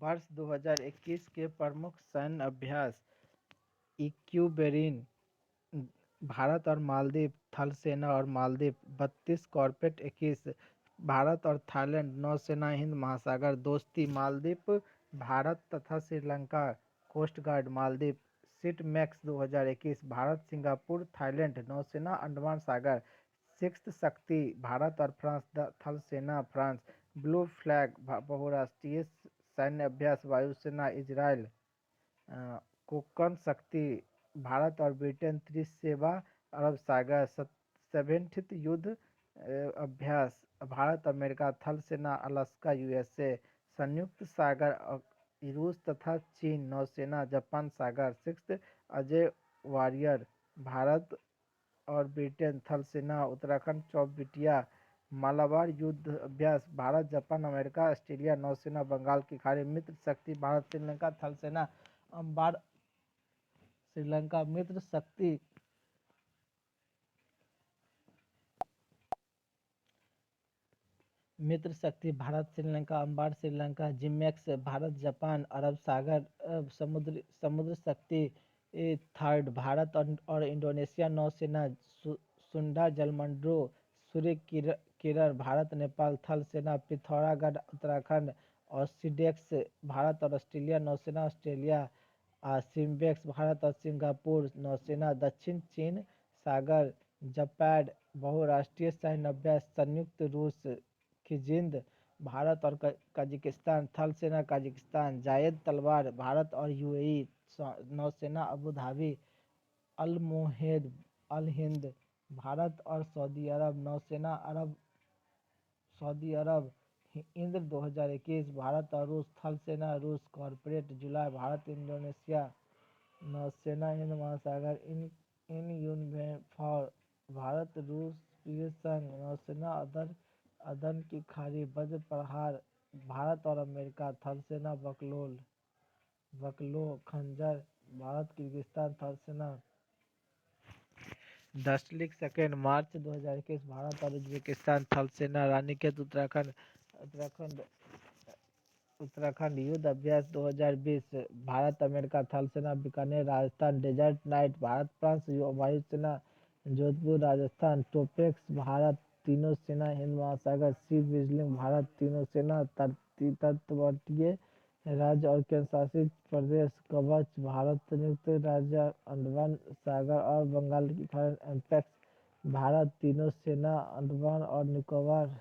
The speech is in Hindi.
वर्ष 2021 के प्रमुख सैन्य अभ्यास इक्विबेरिन भारत और मालदीव थल सेना और मालदीव 32 कॉर्वेट 21 भारत और थाईलैंड नौसेना हिंद महासागर दोस्ती मालदीव भारत तथा Sri Lanka coast guard Maldives SITMEX 2021 Bharat Singapore Thailand नौसेना अंडमान सागर सिक्स्थ शक्ति भारत और फ्रांस थल सेना फ्रांस ब्लू फ्लैग बहुराष्ट्रीय सैन्य अभ्यास वायुसेना इजराइल कोकण शक्ति भारत और ब्रिटेन त्रिसेवा अरब सागर सेवेंथ युद्ध अभ्यास भारत अमेरिका थल सेना अलास्का यूएसए संयुक्त सागर रूस तथा चीन नौसेना जापान सागर सिक्स्थ अजय वॉरियर भारत और ब्रिटेन थल सेना उत्तराखंड चौबटिया मालाबार युद्ध अभ्यास भारत जापान अमेरिका ऑस्ट्रेलिया नौसेना बंगाल की खाड़ी मित्र शक्ति भारत श्रीलंका थल सेना अंबार श्रीलंका मित्र शक्ति भारत श्रीलंका अंबार श्रीलंका जिमैक्स भारत जापान अरब सागर समुद्र शक्ति थर्ड भारत और इंडोनेशिया नौसेना सुंडा जलमंडो सूर्य किरण भारत नेपाल थल सेना पिथौरागढ़ उत्तराखंड और सिडेक्स भारत और ऑस्ट्रेलिया नौसेना ऑस्ट्रेलिया सिम्बेक्स भारत और सिंगापुर नौसेना दक्षिण चीन सागर जापान बहुराष्ट्रीय सैन्य अभ्यास संयुक्त रूस खिजिंद भारत और कजाकिस्तान थल सेना कजाकिस्तान जायद तलवार भारत और यूएई नौसेना अबू धाबी अल मोहेद अल हिंद भारत और सऊदी अरब नौसेना सऊदी अरब इंद्र 2021 भारत और रूस थल सेना रूस कॉर्पोरेट जुलाई भारत इंडोनेशिया नौसेना हिंद महासागर इन यूनिफॉर भारत रूस प्रिय संघ नौसेना अदन की खाड़ी वज्र प्रहार भारत और अमेरिका थल सेना बकलो खंजर भारत किर्गिस्तान थल सेना 10 मार्च 2021 भारत और उज्बेकिस्तान थल सेना रानीखेत उत्तराखंड युद्ध अभ्यास 2020 भारत अमेरिका थल सेना Bikaner Rajasthan desert knight Bharat France वायुसेना जोधपुर राजस्थान टोपेक्स भारत तीनों सेना हिंद महासागर सी विजिलिंग भारत तीनों सेना तटवर्तीय राज्य और केंद्र शासित प्रदेश कवच भारत संयुक्त राज्य अंडमान सागर और बंगाल की खाड़ी एपेक्स भारत तीनों सेना अंडमान और निकोबार